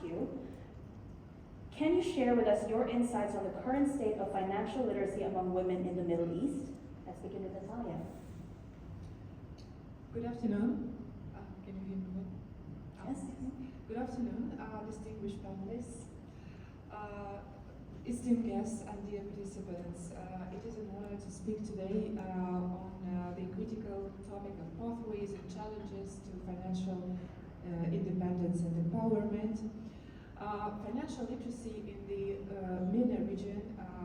you, can you share with us your insights on the current state of financial literacy among women in the Middle East? Let's begin with Natalia. Good afternoon. Can you hear me well? Yes. Good afternoon, distinguished panelists, esteemed guests, and dear participants. It is an honor to speak today on the critical topic of pathways and challenges to financial independence and empowerment. Financial literacy in the MENA region,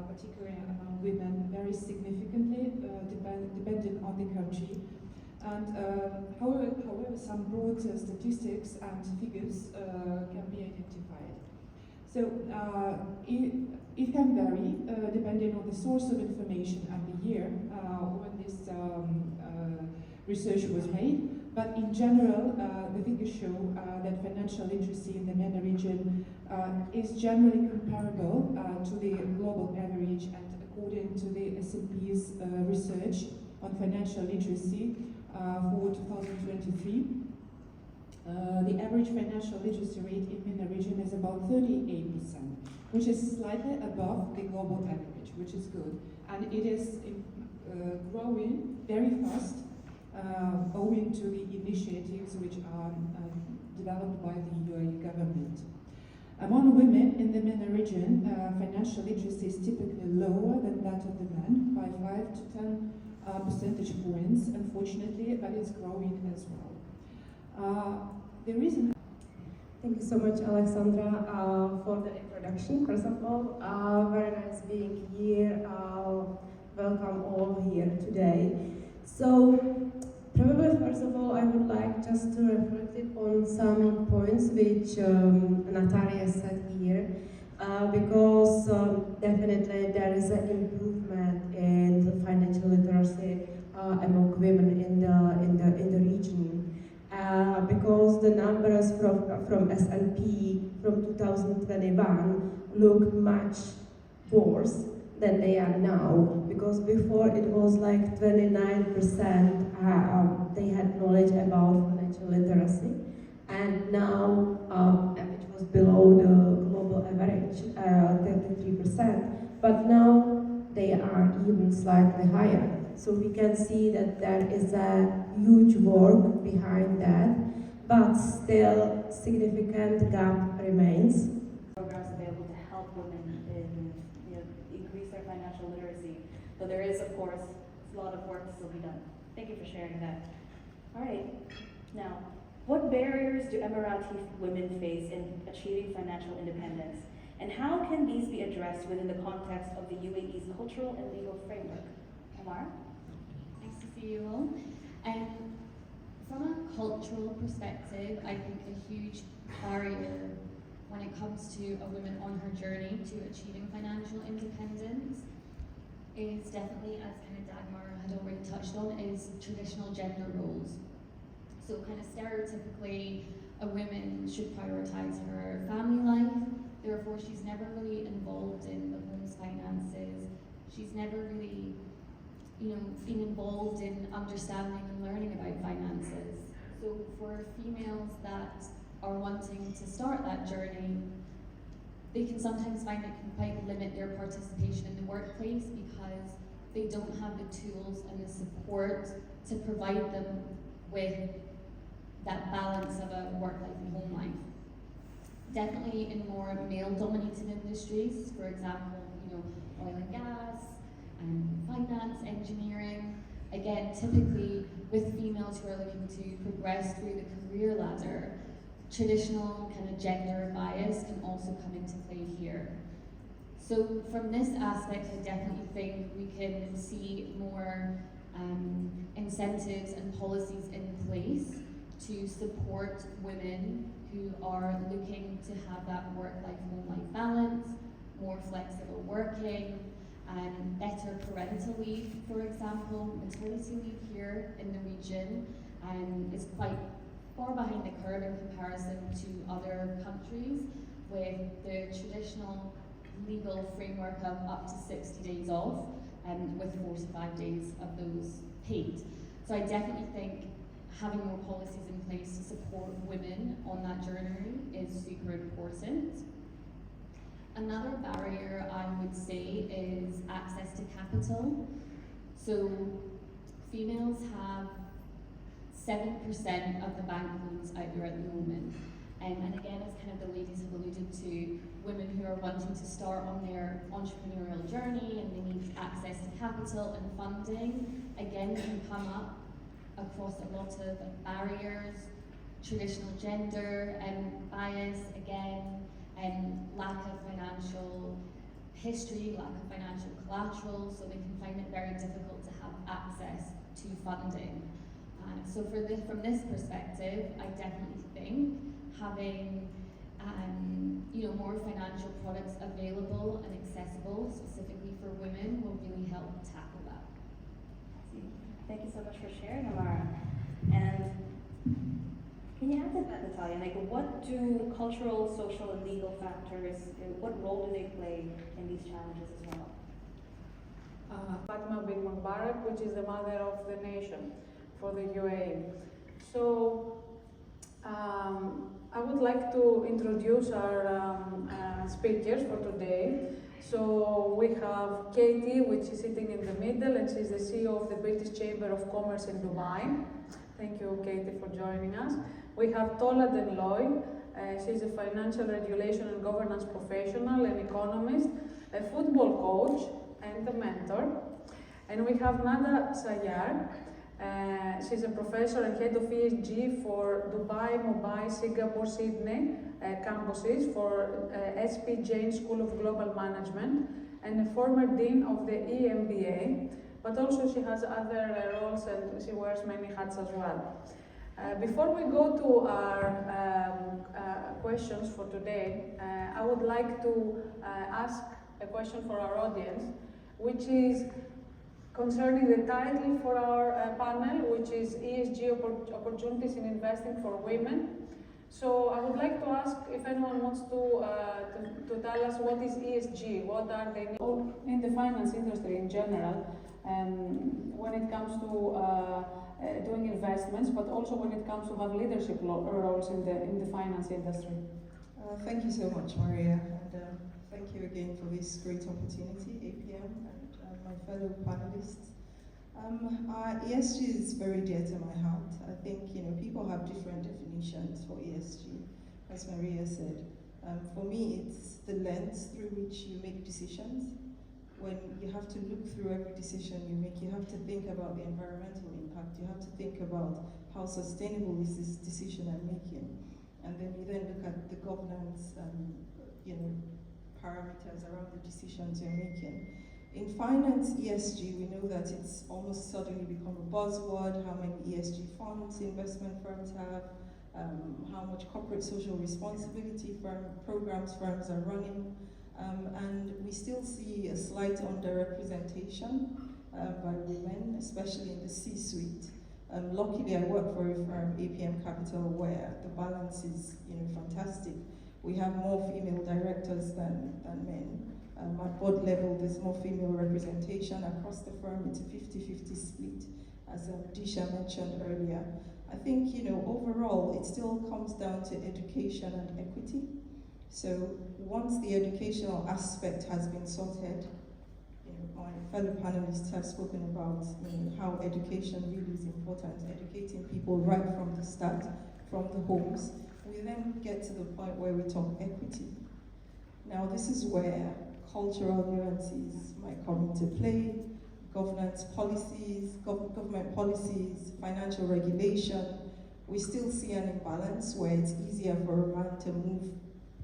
particularly among women, varies significantly depending on the country. And however, some broad statistics and figures can be identified. So it can vary depending on the source of information and the year when this research was made. But in general, the figures show that financial literacy in the MENA region is generally comparable to the global average, and according to the S&P's research on financial literacy for 2023, the average financial literacy rate in MENA region is about 38%, which is slightly above the global average, which is good. And it is growing very fast owing to the initiatives which are developed by the UAE government. Among women in the MENA region, financial literacy is typically lower than that of the men by 5 to 10 percentage points, unfortunately, but it's growing as well. The reason. Thank you so much, Alexandra, for the introduction. First of all, very nice being here. Welcome all here today. So, probably first of all, I would like just to reflect on some points which Natalia said here, because definitely there is an improvement in the financial literacy among women in the region. Because the numbers from S&P from 2021 look much worse than they are now, because before it was like 29% they had knowledge about financial literacy, and now it was below the global average, 33%, but now they are even slightly higher. So we can see that there is a huge work behind that, but still significant gap remains. Programs available to help women in, increase their financial literacy. But there is, of course, a lot of work to still be done. Thank you for sharing that. All right. Now, what barriers do Emirati women face in achieving financial independence? And how can these be addressed within the context of the UAE's cultural and legal framework? Omar? Nice to see you all. From a cultural perspective, I think a huge barrier when it comes to a woman on her journey to achieving financial independence is definitely, as kind of Dagmar had already touched on, is traditional gender roles. So kind of stereotypically, a woman should prioritize her family life, therefore she's never really involved in the home's finances, she's never really been involved in understanding and learning about finances. So for females that are wanting to start that journey, they can sometimes find it can quite limit their participation in the workplace because they don't have the tools and the support to provide them with that balance of a work life and home life. Definitely in more male-dominated industries, for example, oil and gas, and finance, engineering. Again, typically with females who are looking to progress through the career ladder, traditional kind of gender bias can also come into play here. So from this aspect, I definitely think we can see more incentives and policies in place to support women who are looking to have that work-life, home-life balance, more flexible working, and better parental leave, for example. Maternity leave here in the region is quite far behind the curve in comparison to other countries, with the traditional legal framework of up to 60 days off, with 4 to 5 days of those paid. So I definitely think having more policies in place to support women on that journey is super important. Another barrier I would say is access to capital. So females have 7% of the bank loans out there at the moment. And again, as kind of the ladies have alluded to, women who are wanting to start on their entrepreneurial journey and they need access to capital and funding, again, can come up across a lot of barriers, traditional gender bias, again, lack of financial history, lack of financial collateral, so they can find it very difficult to have access to funding. So from this perspective, I definitely think having more financial products available and accessible specifically for women will really help tackle that. Thank you so much for sharing, Amara. And can you add to that, Natalia? Like, what do cultural, social, and legal factors, what role do they play in these challenges as well? Fatima bin Mubarak, which is the mother of the nation for the UAE. So I would like to introduce our speakers for today. So we have Katie, which is sitting in the middle, and she's the CEO of the British Chamber of Commerce in Dubai. Thank you, Katie, for joining us. We have Tola Denloy. She's a financial regulation and governance professional, an economist, a football coach, and a mentor. And we have Nada Sayar. She's a professor and head of ESG for Dubai, Mumbai, Singapore, Sydney campuses for SP Jain School of Global Management, and a former dean of the EMBA, but also she has other roles and she wears many hats as well. Before we go to our questions for today, I would like to ask a question for our audience, which is concerning the title for our panel, which is ESG Opportunities in Investing for Women. So I would like to ask if anyone wants to tell us what is ESG, what are they in the finance industry in general, when it comes to doing investments, but also when it comes to have leadership roles in the finance industry. Thank you so much, Maria, and thank you again for this great opportunity, APM, and my fellow panelists. ESG is very dear to my heart. I think people have different definitions for ESG, as Maria said. For me, it's the lens through which you make decisions. When you have to look through every decision you make, you have to think about the environmental impact. You have to think about how sustainable is this decision I'm making, and then you then look at the governance parameters around the decisions you're making. In finance, ESG, we know that it's almost suddenly become a buzzword, how many ESG funds investment firms have, how much corporate social responsibility programs firms are running, and we still see a slight underrepresentation by women, especially in the C-suite. Luckily, I work for a firm, APM Capital, where the balance is fantastic. We have more female directors than men. At board level, there's more female representation. Across the firm, it's a 50-50 split, as Disha mentioned earlier. I think, overall, it still comes down to education and equity. So once the educational aspect has been sorted, my fellow panelists have spoken about how education really is important, educating people right from the start, from the homes. We then get to the point where we talk equity. Now, this is where cultural nuances might come into play, governance policies, government policies, financial regulation. We still see an imbalance where it's easier for a man to move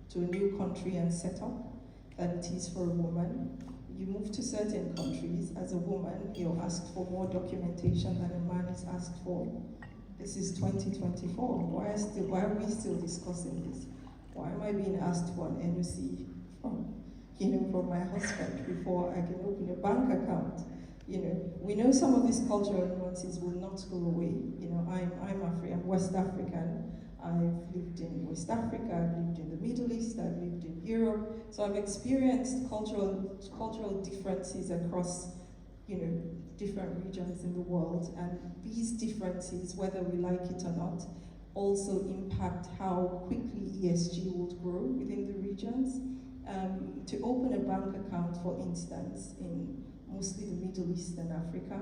to a new country and set up than it is for a woman. You move to certain countries, as a woman, you're asked for more documentation than a man is asked for. This is 2024. Why are we still discussing this? Why am I being asked for an NOC from my husband before I can open a bank account? We know some of these cultural nuances will not go away. I'm West African. I've lived in West Africa, I've lived in the Middle East, I've lived in Europe. So I've experienced cultural differences across, different regions in the world, and these differences, whether we like it or not, also impact how quickly ESG would grow within the regions. To open a bank account, for instance, in mostly the Middle East and Africa,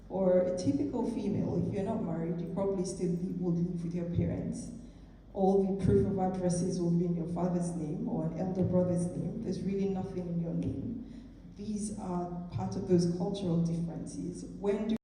or a typical female, if you're not married, you probably still would live with your parents. All the proof of addresses will be in your father's name or an elder brother's name. There's really nothing in your name. These are part of those cultural differences. When do